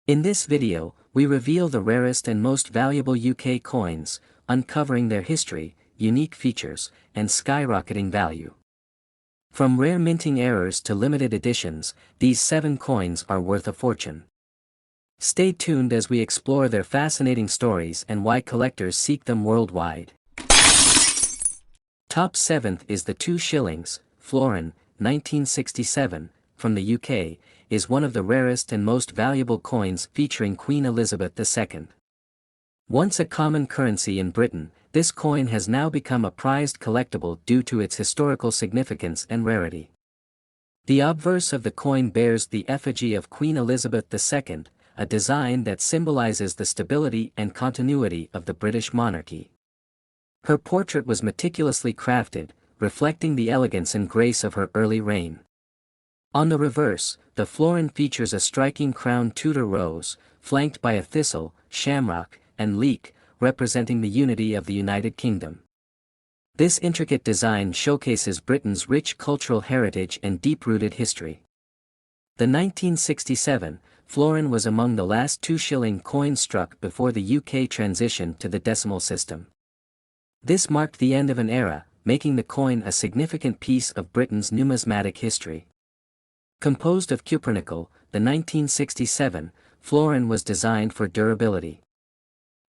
In this video, we reveal the rarest and most valuable UK coins, uncovering their history, unique features, and skyrocketing value. From rare minting errors to limited editions, these 7 coins are worth a fortune. Stay tuned as we explore their fascinating stories and why collectors seek them worldwide. Top 7th is the 2 shillings, florin, 1967, from the UK, is one of the rarest and most valuable coins featuring Queen Elizabeth II. Once a common currency in Britain, this coin has now become a prized collectible due to its historical significance and rarity. The obverse of the coin bears the effigy of Queen Elizabeth II, a design that symbolizes the stability and continuity of the British monarchy. Her portrait was meticulously crafted, reflecting the elegance and grace of her early reign. On the reverse, the florin features a striking crowned Tudor rose, flanked by a thistle, shamrock, and leek, representing the unity of the United Kingdom. This intricate design showcases Britain's rich cultural heritage and deep-rooted history. The 1967 florin was among the last 2 shilling coins struck before the UK transitioned to the decimal system. This marked the end of an era, making the coin a significant piece of Britain's numismatic history. Composed of cupronickel, the 1967 florin was designed for durability.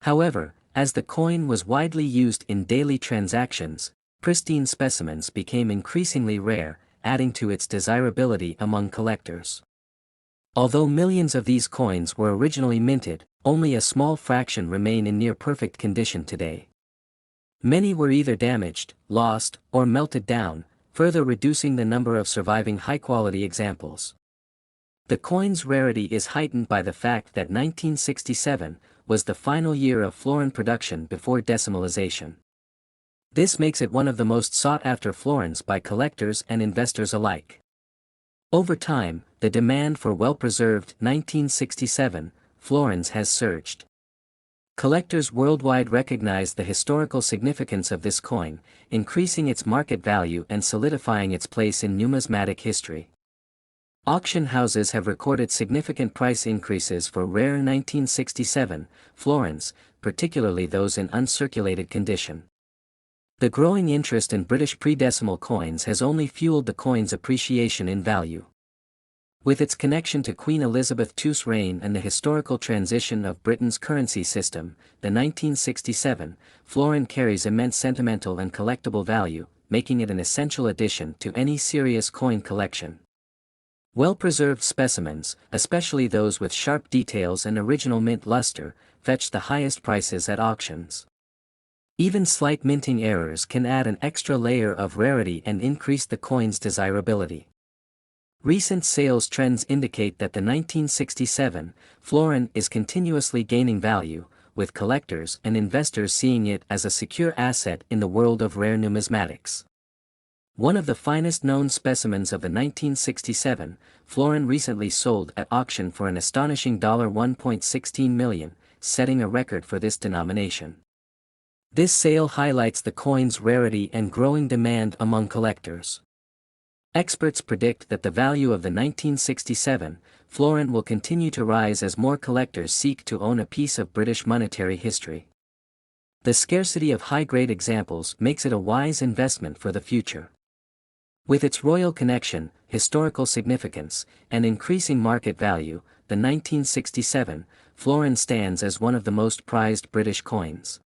However, as the coin was widely used in daily transactions, pristine specimens became increasingly rare, adding to its desirability among collectors. Although millions of these coins were originally minted, only a small fraction remain in near-perfect condition today. Many were either damaged, lost, or melted down, further reducing the number of surviving high-quality examples. The coin's rarity is heightened by the fact that 1967 was the final year of florin production before decimalization. This makes it one of the most sought-after florins by collectors and investors alike. Over time, the demand for well-preserved 1967 florins has surged. Collectors worldwide recognize the historical significance of this coin, increasing its market value and solidifying its place in numismatic history. Auction houses have recorded significant price increases for rare 1967 florins, particularly those in uncirculated condition. The growing interest in British pre-decimal coins has only fueled the coin's appreciation in value. With its connection to Queen Elizabeth II's reign and the historical transition of Britain's currency system, the 1967 florin carries immense sentimental and collectible value, making it an essential addition to any serious coin collection. Well-preserved specimens, especially those with sharp details and original mint luster, fetch the highest prices at auctions. Even slight minting errors can add an extra layer of rarity and increase the coin's desirability. Recent sales trends indicate that the 1967 florin is continuously gaining value, with collectors and investors seeing it as a secure asset in the world of rare numismatics. One of the finest known specimens of the 1967 florin recently sold at auction for an astonishing $1.16 million, setting a record for this denomination. This sale highlights the coin's rarity and growing demand among collectors. Experts predict that the value of the 1967 florin will continue to rise as more collectors seek to own a piece of British monetary history. The scarcity of high-grade examples makes it a wise investment for the future. With its royal connection, historical significance, and increasing market value, the 1967 florin stands as one of the most prized British coins.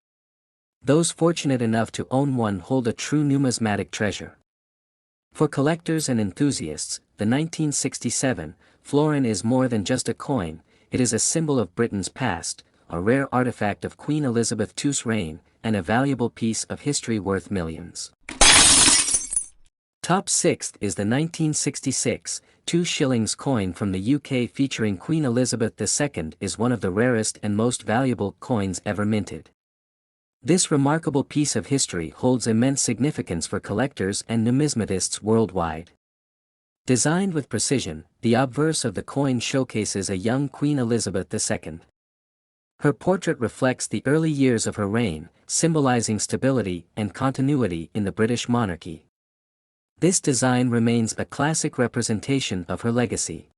Those fortunate enough to own one hold a true numismatic treasure. For collectors and enthusiasts, the 1967 florin is more than just a coin, it is a symbol of Britain's past, a rare artifact of Queen Elizabeth II's reign, and a valuable piece of history worth millions. Top 6th is the 1966 2 shillings coin from the UK featuring Queen Elizabeth II is one of the rarest and most valuable coins ever minted. This remarkable piece of history holds immense significance for collectors and numismatists worldwide. Designed with precision, the obverse of the coin showcases a young Queen Elizabeth II. Her portrait reflects the early years of her reign, symbolizing stability and continuity in the British monarchy. This design remains a classic representation of her legacy.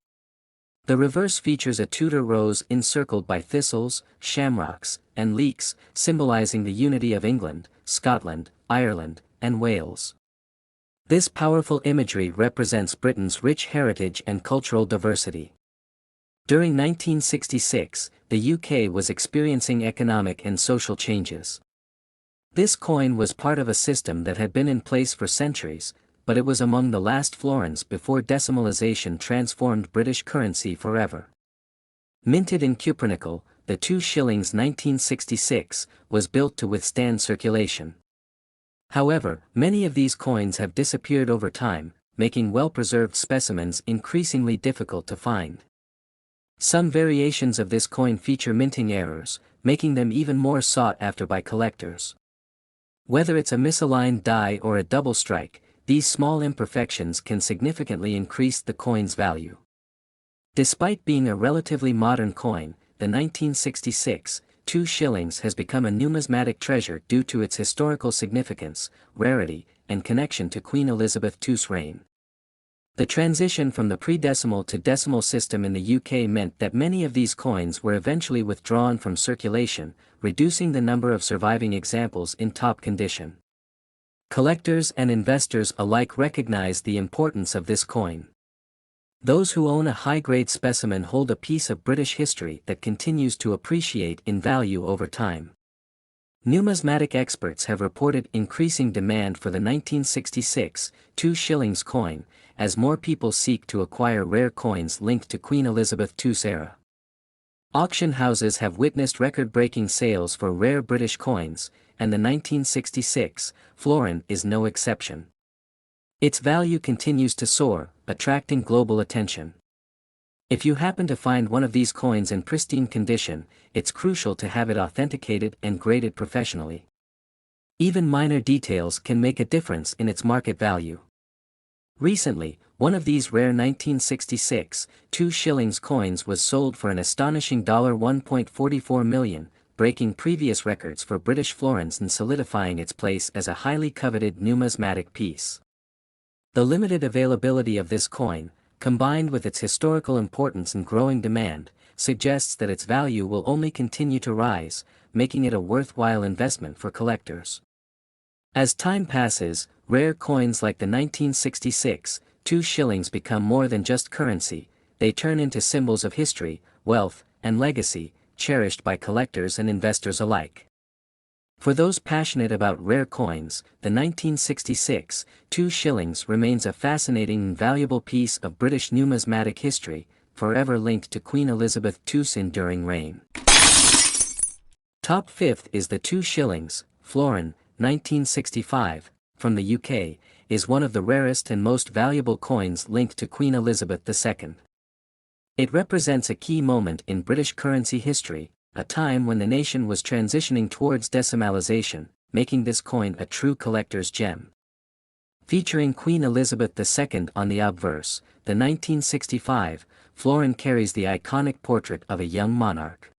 The reverse features a Tudor rose encircled by thistles, shamrocks, and leeks, symbolizing the unity of England, Scotland, Ireland, and Wales. This powerful imagery represents Britain's rich heritage and cultural diversity. During 1966, the UK was experiencing economic and social changes. This coin was part of a system that had been in place for centuries, but it was among the last florins before decimalisation transformed British currency forever. Minted in cupronickel, the 2 shillings 1966 was built to withstand circulation. However, many of these coins have disappeared over time, making well-preserved specimens increasingly difficult to find. Some variations of this coin feature minting errors, making them even more sought after by collectors. Whether it's a misaligned die or a double strike, these small imperfections can significantly increase the coin's value. Despite being a relatively modern coin, the 1966 2 shillings has become a numismatic treasure due to its historical significance, rarity, and connection to Queen Elizabeth II's reign. The transition from the pre-decimal to decimal system in the UK meant that many of these coins were eventually withdrawn from circulation, reducing the number of surviving examples in top condition. Collectors and investors alike recognize the importance of this coin. Those who own a high-grade specimen hold a piece of British history that continues to appreciate in value over time. Numismatic experts have reported increasing demand for the 1966 2 shillings coin, as more people seek to acquire rare coins linked to Queen Elizabeth II's era. Auction houses have witnessed record-breaking sales for rare British coins, and the 1966 florin is no exception. Its value continues to soar, attracting global attention. If you happen to find one of these coins in pristine condition, it's crucial to have it authenticated and graded professionally. Even minor details can make a difference in its market value. Recently, one of these rare 1966 2 shillings coins was sold for an astonishing $1.44 million, breaking previous records for British florins and solidifying its place as a highly coveted numismatic piece. The limited availability of this coin, combined with its historical importance and growing demand, suggests that its value will only continue to rise, making it a worthwhile investment for collectors. As time passes, rare coins like the 1966 2 shillings become more than just currency, they turn into symbols of history, wealth, and legacy, cherished by collectors and investors alike. For those passionate about rare coins, the 1966 2 shillings remains a fascinating and valuable piece of British numismatic history, forever linked to Queen Elizabeth II's enduring reign. Top 5th is the 2 shillings, florin, 1965, from the UK, is one of the rarest and most valuable coins linked to Queen Elizabeth II. It represents a key moment in British currency history, a time when the nation was transitioning towards decimalisation, making this coin a true collector's gem. Featuring Queen Elizabeth II on the obverse, the 1965 florin carries the iconic portrait of a young monarch.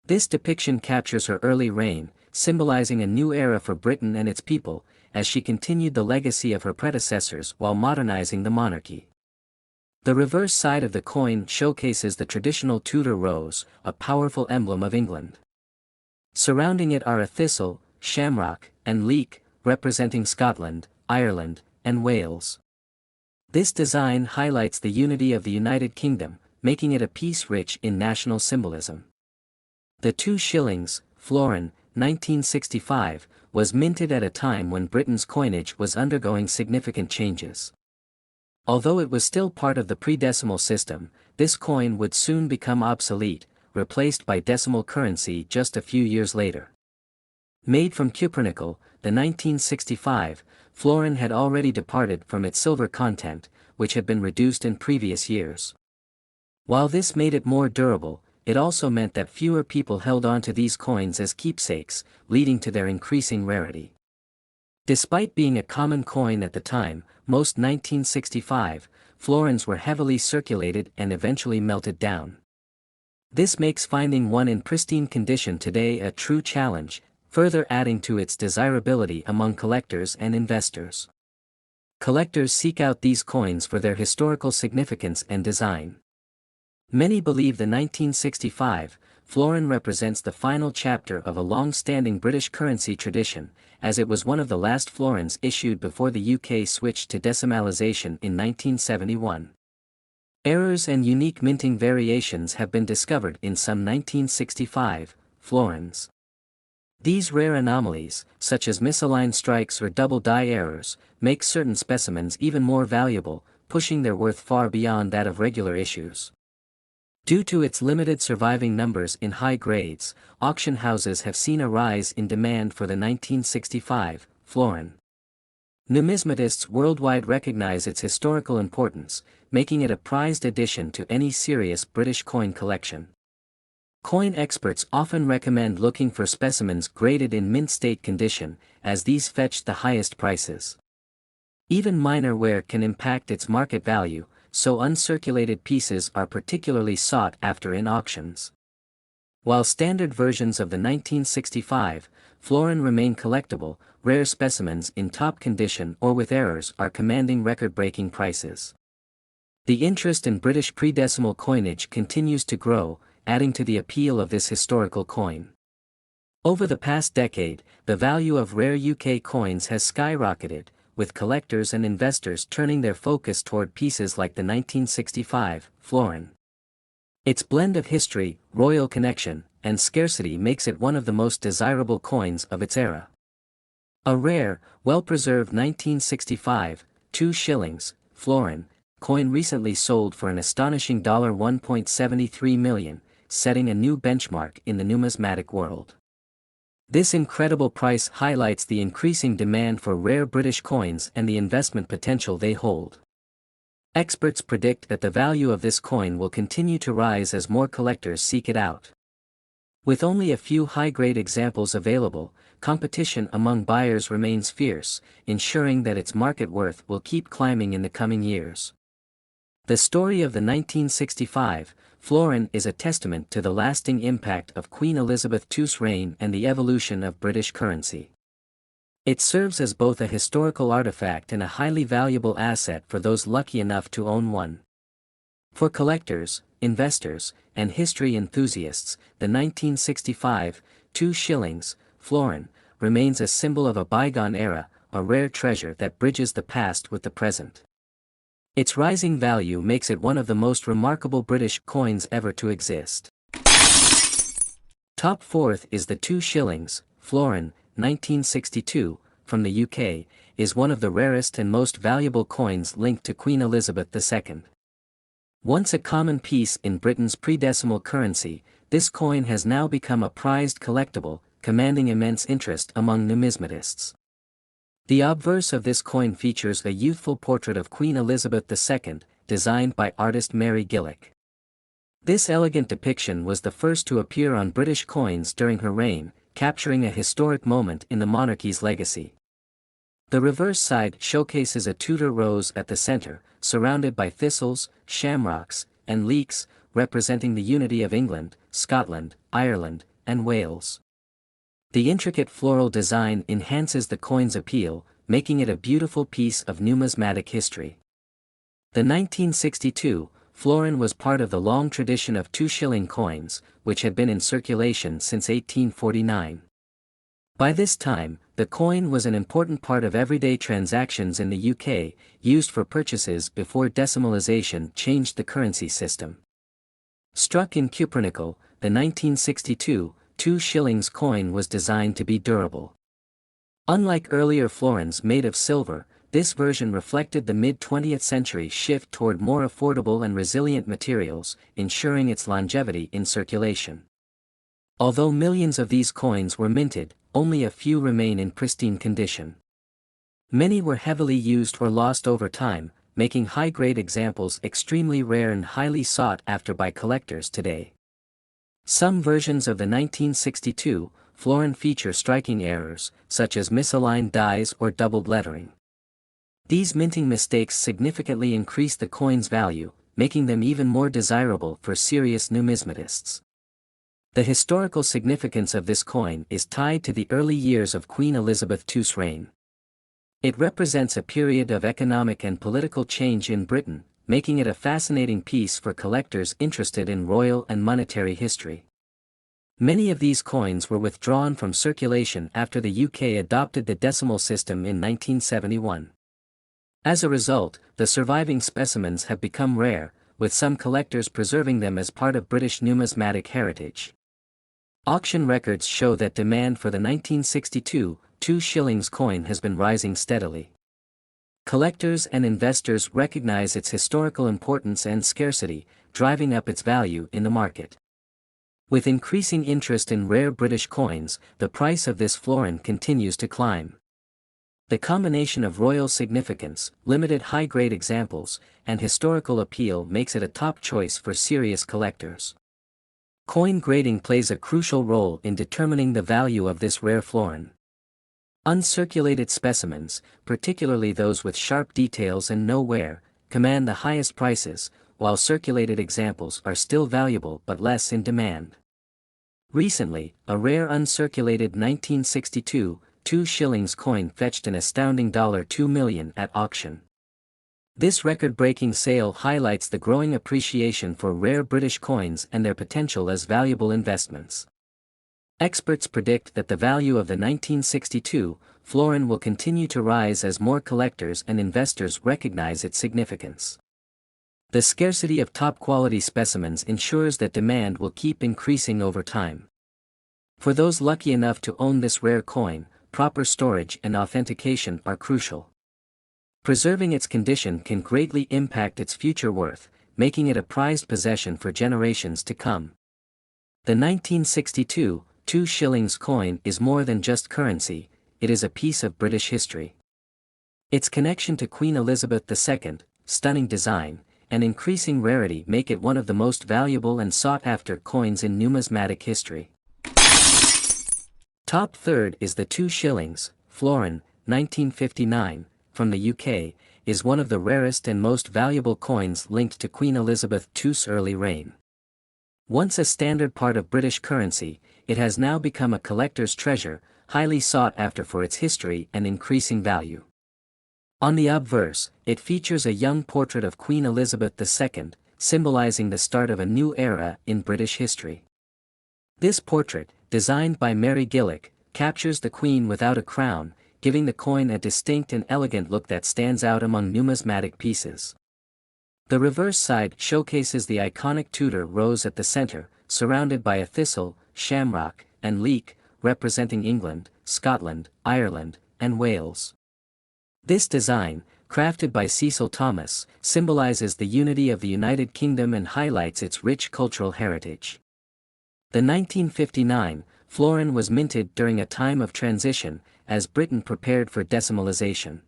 This depiction captures her early reign, symbolizing a new era for Britain and its people, as she continued the legacy of her predecessors while modernizing the monarchy. The reverse side of the coin showcases the traditional Tudor rose, a powerful emblem of England. Surrounding it are a thistle, shamrock, and leek, representing Scotland, Ireland, and Wales. This design highlights the unity of the United Kingdom, making it a piece rich in national symbolism. The 2 shillings, florin, 1965, was minted at a time when Britain's coinage was undergoing significant changes. Although it was still part of the pre-decimal system, this coin would soon become obsolete, replaced by decimal currency just a few years later. Made from cupronickel, the 1965 florin had already departed from its silver content, which had been reduced in previous years. While this made it more durable, it also meant that fewer people held on to these coins as keepsakes, leading to their increasing rarity. Despite being a common coin at the time, most 1965 florins were heavily circulated and eventually melted down. This makes finding one in pristine condition today a true challenge, further adding to its desirability among collectors and investors. Collectors seek out these coins for their historical significance and design. Many believe the 1965 florin represents the final chapter of a long-standing British currency tradition, as it was one of the last florins issued before the UK switched to decimalisation in 1971. Errors and unique minting variations have been discovered in some 1965 florins. These rare anomalies, such as misaligned strikes or double die errors, make certain specimens even more valuable, pushing their worth far beyond that of regular issues. Due to its limited surviving numbers in high grades, auction houses have seen a rise in demand for the 1965 florin. Numismatists worldwide recognize its historical importance, making it a prized addition to any serious British coin collection. Coin experts often recommend looking for specimens graded in mint state condition, as these fetch the highest prices. Even minor wear can impact its market value, so uncirculated pieces are particularly sought after in auctions. While standard versions of the 1965 florin remain collectible, rare specimens in top condition or with errors are commanding record-breaking prices. The interest in British pre-decimal coinage continues to grow, adding to the appeal of this historical coin. Over the past decade, the value of rare UK coins has skyrocketed, with collectors and investors turning their focus toward pieces like the 1965 florin. Its blend of history, royal connection, and scarcity makes it one of the most desirable coins of its era. A rare, well-preserved 1965 2 shillings florin coin recently sold for an astonishing $1.73 million, setting a new benchmark in the numismatic world. This incredible price highlights the increasing demand for rare British coins and the investment potential they hold. Experts predict that the value of this coin will continue to rise as more collectors seek it out. With only a few high-grade examples available, competition among buyers remains fierce, ensuring that its market worth will keep climbing in the coming years. The story of the 1965 florin is a testament to the lasting impact of Queen Elizabeth II's reign and the evolution of British currency. It serves as both a historical artifact and a highly valuable asset for those lucky enough to own one. For collectors, investors, and history enthusiasts, the 1965 2 shillings florin remains a symbol of a bygone era, a rare treasure that bridges the past with the present. Its rising value makes it one of the most remarkable British coins ever to exist. Top fourth is the 2 shillings florin 1962 from the UK, is one of the rarest and most valuable coins linked to Queen Elizabeth II. Once a common piece in Britain's pre-decimal currency, this coin has now become a prized collectible, commanding immense interest among numismatists. The obverse of this coin features a youthful portrait of Queen Elizabeth II, designed by artist Mary Gillick. This elegant depiction was the first to appear on British coins during her reign, capturing a historic moment in the monarchy's legacy. The reverse side showcases a Tudor rose at the center, surrounded by thistles, shamrocks, and leeks, representing the unity of England, Scotland, Ireland, and Wales. The intricate floral design enhances the coin's appeal, making it a beautiful piece of numismatic history. The 1962 florin was part of the long tradition of 2 shilling coins, which had been in circulation since 1849. By this time, the coin was an important part of everyday transactions in the UK, used for purchases before decimalisation changed the currency system. Struck in cupronickel, the 1962 2 shillings coin was designed to be durable. Unlike earlier florins made of silver, this version reflected the mid-20th century shift toward more affordable and resilient materials, ensuring its longevity in circulation. Although millions of these coins were minted, only a few remain in pristine condition. Many were heavily used or lost over time, making high-grade examples extremely rare and highly sought after by collectors today. Some versions of the 1962 florin feature striking errors, such as misaligned dies or doubled lettering. These minting mistakes significantly increase the coin's value, making them even more desirable for serious numismatists. The historical significance of this coin is tied to the early years of Queen Elizabeth II's reign. It represents a period of economic and political change in Britain, making it a fascinating piece for collectors interested in royal and monetary history. Many of these coins were withdrawn from circulation after the UK adopted the decimal system in 1971. As a result, the surviving specimens have become rare, with some collectors preserving them as part of British numismatic heritage. Auction records show that demand for the 1962 2 shillings coin has been rising steadily. Collectors and investors recognize its historical importance and scarcity, driving up its value in the market. With increasing interest in rare British coins, the price of this florin continues to climb. The combination of royal significance, limited high-grade examples, and historical appeal makes it a top choice for serious collectors. Coin grading plays a crucial role in determining the value of this rare florin. Uncirculated specimens, particularly those with sharp details and no wear, command the highest prices, while circulated examples are still valuable but less in demand. Recently, a rare uncirculated 1962 2 shillings coin fetched an astounding $2 million at auction. This record-breaking sale highlights the growing appreciation for rare British coins and their potential as valuable investments. Experts predict that the value of the 1962 florin will continue to rise as more collectors and investors recognize its significance. The scarcity of top-quality specimens ensures that demand will keep increasing over time. For those lucky enough to own this rare coin, proper storage and authentication are crucial. Preserving its condition can greatly impact its future worth, making it a prized possession for generations to come. The 1962 2 shillings coin is more than just currency, it is a piece of British history. Its connection to Queen Elizabeth II, stunning design, and increasing rarity make it one of the most valuable and sought-after coins in numismatic history. Top third is the 2 shillings, florin, 1959, from the UK, is one of the rarest and most valuable coins linked to Queen Elizabeth II's early reign. Once a standard part of British currency, it has now become a collector's treasure, highly sought after for its history and increasing value. On the obverse, it features a young portrait of Queen Elizabeth II, symbolizing the start of a new era in British history. This portrait, designed by Mary Gillick, captures the Queen without a crown, giving the coin a distinct and elegant look that stands out among numismatic pieces. The reverse side showcases the iconic Tudor rose at the center, surrounded by a thistle, shamrock, and leek, representing England, Scotland, Ireland, and Wales. This design, crafted by Cecil Thomas, symbolizes the unity of the United Kingdom and highlights its rich cultural heritage. The 1959 florin was minted during a time of transition, as Britain prepared for decimalization.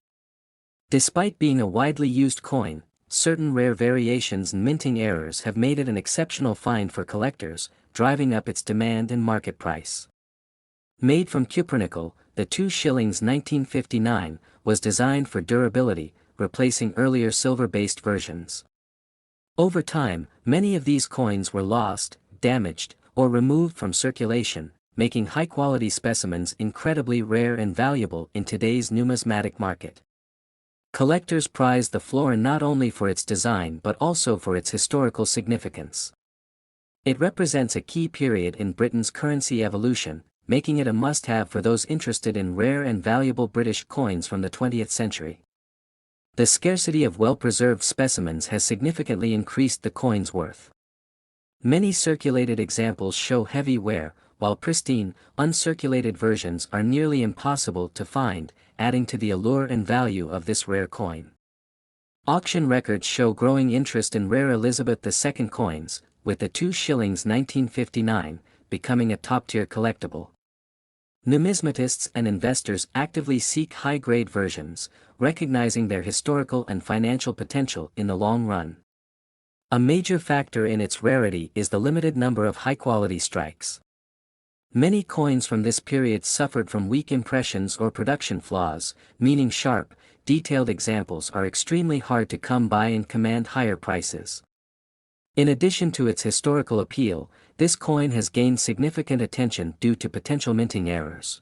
Despite being a widely used coin, certain rare variations and minting errors have made it an exceptional find for collectors, driving up its demand and market price. Made from cupronickel, the 2 shillings 1959 was designed for durability, replacing earlier silver-based versions. Over time, many of these coins were lost, damaged, or removed from circulation, making high-quality specimens incredibly rare and valuable in today's numismatic market. Collectors prize the florin not only for its design but also for its historical significance. It represents a key period in Britain's currency evolution, making it a must-have for those interested in rare and valuable British coins from the 20th century. The scarcity of well-preserved specimens has significantly increased the coin's worth. Many circulated examples show heavy wear, while pristine, uncirculated versions are nearly impossible to find, adding to the allure and value of this rare coin. Auction records show growing interest in rare Elizabeth II coins, with the 2 shillings 1959 becoming a top-tier collectible. Numismatists and investors actively seek high-grade versions, recognizing their historical and financial potential in the long run. A major factor in its rarity is the limited number of high-quality strikes. Many coins from this period suffered from weak impressions or production flaws, meaning sharp, detailed examples are extremely hard to come by and command higher prices. In addition to its historical appeal, this coin has gained significant attention due to potential minting errors.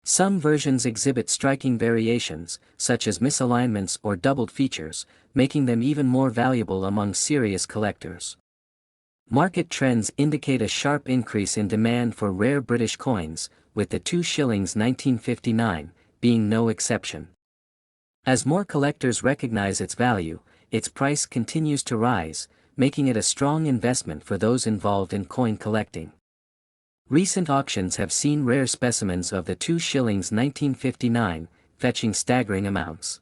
Some versions exhibit striking variations, such as misalignments or doubled features, making them even more valuable among serious collectors. Market trends indicate a sharp increase in demand for rare British coins, with the 2 shillings 1959 being no exception. As more collectors recognize its value, its price continues to rise, making it a strong investment for those involved in coin collecting. Recent auctions have seen rare specimens of the 2 shillings 1959 fetching staggering amounts.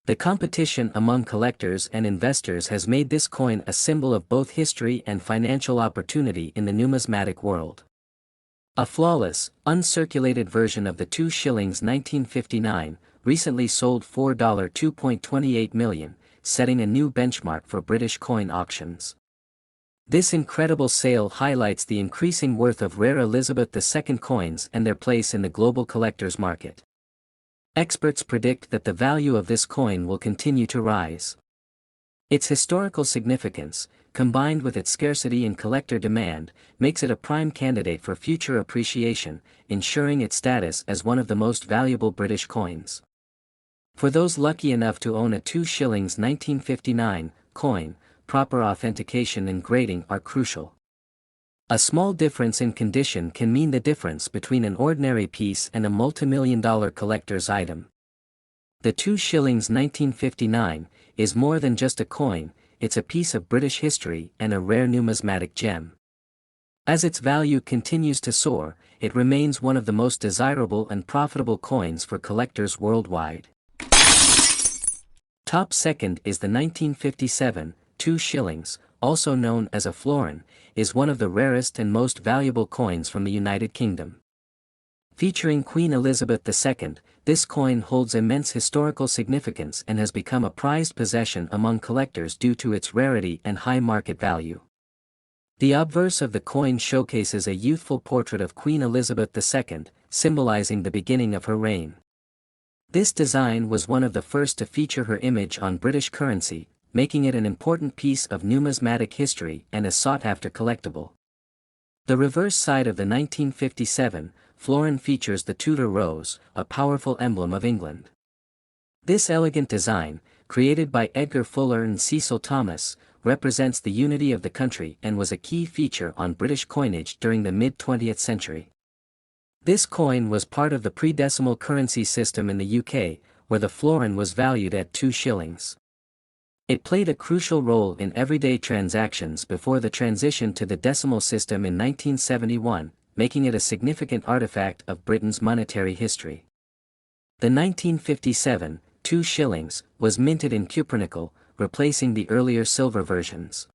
The competition among collectors and investors has made this coin a symbol of both history and financial opportunity in the numismatic world. A flawless, uncirculated version of the 2 shillings 1959 recently sold for $2.28 million, setting a new benchmark for British coin auctions. This incredible sale highlights the increasing worth of rare Elizabeth II coins and their place in the global collector's market. Experts predict that the value of this coin will continue to rise. Its historical significance, combined with its scarcity in collector demand, makes it a prime candidate for future appreciation, ensuring its status as one of the most valuable British coins. For those lucky enough to own a 2 shillings 1959 coin, proper authentication and grading are crucial. A small difference in condition can mean the difference between an ordinary piece and a multimillion-dollar collector's item. The 2 shillings 1959 is more than just a coin, it's a piece of British history and a rare numismatic gem. As its value continues to soar, it remains one of the most desirable and profitable coins for collectors worldwide. Top second is the 1957 2 shillings, also known as a florin, is one of the rarest and most valuable coins from the United Kingdom. Featuring Queen Elizabeth II, this coin holds immense historical significance and has become a prized possession among collectors due to its rarity and high market value. The obverse of the coin showcases a youthful portrait of Queen Elizabeth II, symbolizing the beginning of her reign. This design was one of the first to feature her image on British currency, making it an important piece of numismatic history and a sought-after collectible. The reverse side of the 1957 florin features the Tudor rose, a powerful emblem of England. This elegant design, created by Edgar Fuller and Cecil Thomas, represents the unity of the country and was a key feature on British coinage during the mid-20th century. This coin was part of the pre-decimal currency system in the UK, where the florin was valued at 2 shillings. It played a crucial role in everyday transactions before the transition to the decimal system in 1971, making it a significant artifact of Britain's monetary history. The 1957 2 shillings was minted in cupronickel, replacing the earlier silver versions.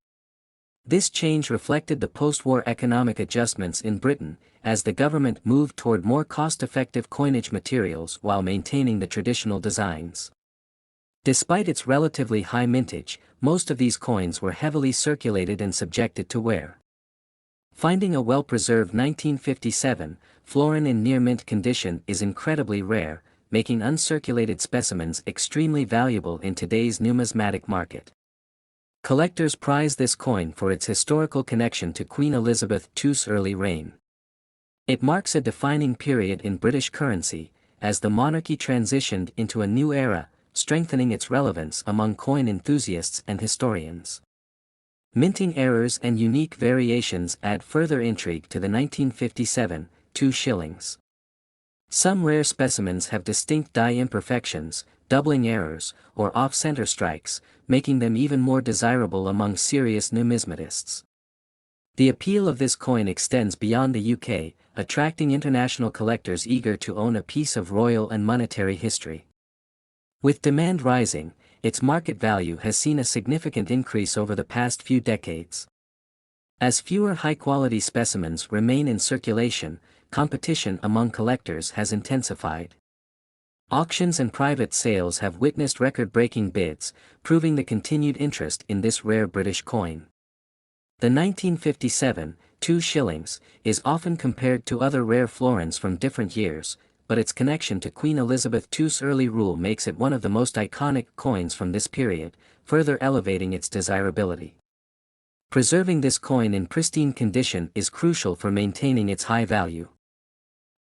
This change reflected the post-war economic adjustments in Britain, as the government moved toward more cost-effective coinage materials while maintaining the traditional designs. Despite its relatively high mintage, most of these coins were heavily circulated and subjected to wear. Finding a well-preserved 1957 florin in near-mint condition is incredibly rare, making uncirculated specimens extremely valuable in today's numismatic market. Collectors prize this coin for its historical connection to Queen Elizabeth II's early reign. It marks a defining period in British currency, as the monarchy transitioned into a new era, strengthening its relevance among coin enthusiasts and historians. Minting errors and unique variations add further intrigue to the 1957 2 shillings. Some rare specimens have distinct die imperfections, doubling errors, or off-center strikes, making them even more desirable among serious numismatists. The appeal of this coin extends beyond the UK, attracting international collectors eager to own a piece of royal and monetary history. With demand rising, its market value has seen a significant increase over the past few decades. As fewer high-quality specimens remain in circulation, competition among collectors has intensified. Auctions and private sales have witnessed record-breaking bids, proving the continued interest in this rare British coin. The 1957 2 shillings is often compared to other rare florins from different years, but its connection to Queen Elizabeth II's early rule makes it one of the most iconic coins from this period, further elevating its desirability. Preserving this coin in pristine condition is crucial for maintaining its high value.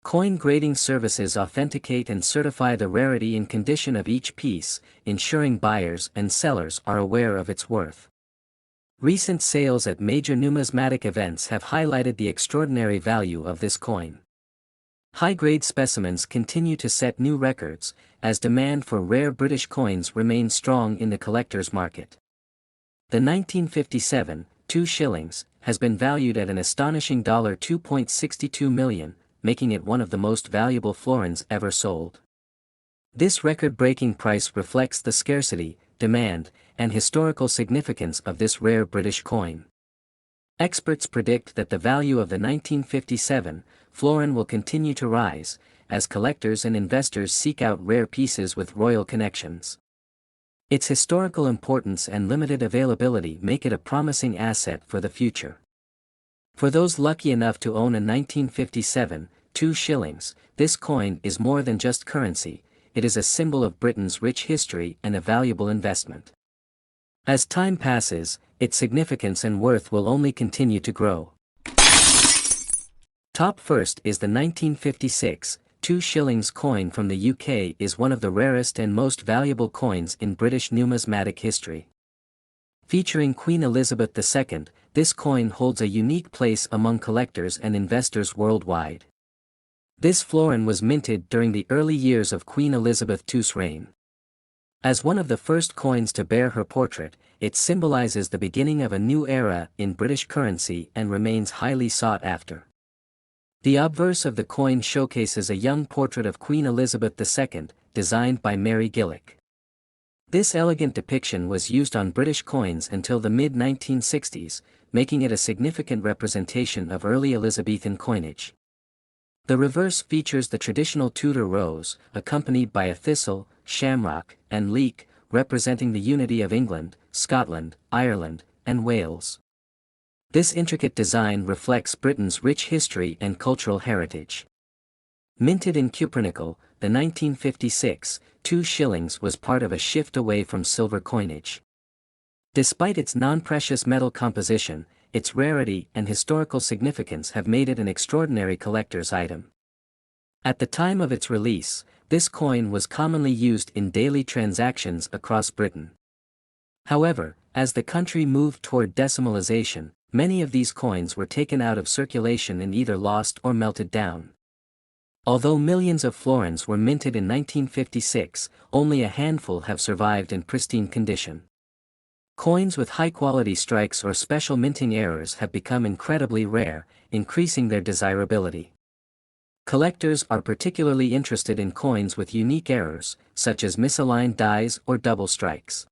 Coin grading services authenticate and certify the rarity and condition of each piece, ensuring buyers and sellers are aware of its worth. Recent sales at major numismatic events have highlighted the extraordinary value of this coin. High-grade specimens continue to set new records, as demand for rare British coins remains strong in the collector's market. The 1957, 2 shillings, has been valued at an astonishing $2.62 million, making it one of the most valuable florins ever sold. This record-breaking price reflects the scarcity, demand, and historical significance of this rare British coin. Experts predict that the value of the 1957 florin will continue to rise, as collectors and investors seek out rare pieces with royal connections. Its historical importance and limited availability make it a promising asset for the future. For those lucky enough to own a 1957, 2 shillings, this coin is more than just currency, it is a symbol of Britain's rich history and a valuable investment. As time passes, its significance and worth will only continue to grow. Top first is the 1956, 2 shillings coin from the UK is one of the rarest and most valuable coins in British numismatic history. Featuring Queen Elizabeth II, this coin holds a unique place among collectors and investors worldwide. This florin was minted during the early years of Queen Elizabeth II's reign. As one of the first coins to bear her portrait, it symbolizes the beginning of a new era in British currency and remains highly sought after. The obverse of the coin showcases a young portrait of Queen Elizabeth II, designed by Mary Gillick. This elegant depiction was used on British coins until the mid-1960s, making it a significant representation of early Elizabethan coinage. The reverse features the traditional Tudor rose, accompanied by a thistle, shamrock, and leek, representing the unity of England, Scotland, Ireland, and Wales. This intricate design reflects Britain's rich history and cultural heritage. Minted in cupronickel, the 1956, 2 shillings was part of a shift away from silver coinage. Despite its non-precious metal composition, its rarity and historical significance have made it an extraordinary collector's item. At the time of its release, this coin was commonly used in daily transactions across Britain. However, as the country moved toward decimalization, many of these coins were taken out of circulation and either lost or melted down. Although millions of florins were minted in 1956, only a handful have survived in pristine condition. Coins with high-quality strikes or special minting errors have become incredibly rare, increasing their desirability. Collectors are particularly interested in coins with unique errors, such as misaligned dies or double strikes.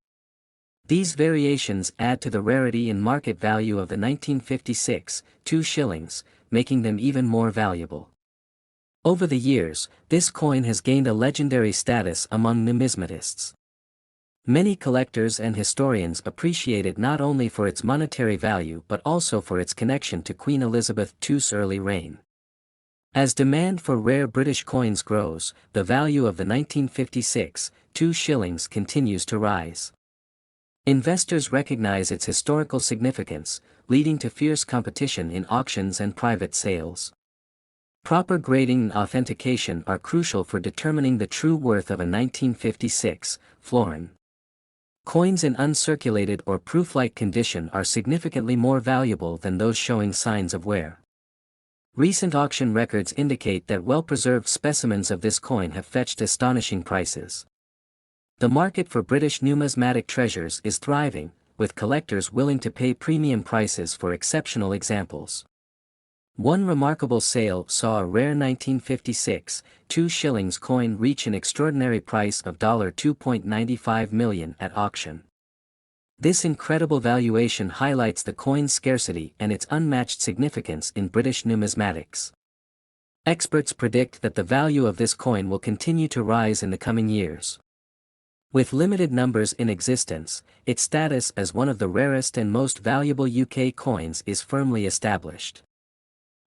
These variations add to the rarity and market value of the 1956, 2 shillings, making them even more valuable. Over the years, this coin has gained a legendary status among numismatists. Many collectors and historians appreciate it not only for its monetary value but also for its connection to Queen Elizabeth II's early reign. As demand for rare British coins grows, the value of the 1956, 2 shillings continues to rise. Investors recognize its historical significance, leading to fierce competition in auctions and private sales. Proper grading and authentication are crucial for determining the true worth of a 1956 florin. Coins in uncirculated or proof-like condition are significantly more valuable than those showing signs of wear. Recent auction records indicate that well-preserved specimens of this coin have fetched astonishing prices. The market for British numismatic treasures is thriving, with collectors willing to pay premium prices for exceptional examples. One remarkable sale saw a rare 1956, 2 shillings coin reach an extraordinary price of $2.95 million at auction. This incredible valuation highlights the coin's scarcity and its unmatched significance in British numismatics. Experts predict that the value of this coin will continue to rise in the coming years. With limited numbers in existence, its status as one of the rarest and most valuable UK coins is firmly established.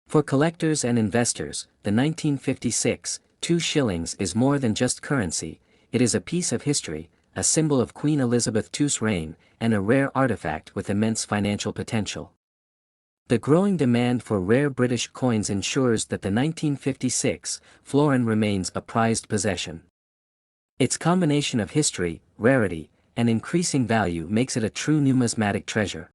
For collectors and investors, the 1956, 2 shillings is more than just currency, it is a piece of history, a symbol of Queen Elizabeth II's reign, and a rare artifact with immense financial potential. The growing demand for rare British coins ensures that the 1956 florin remains a prized possession. Its combination of history, rarity, and increasing value makes it a true numismatic treasure.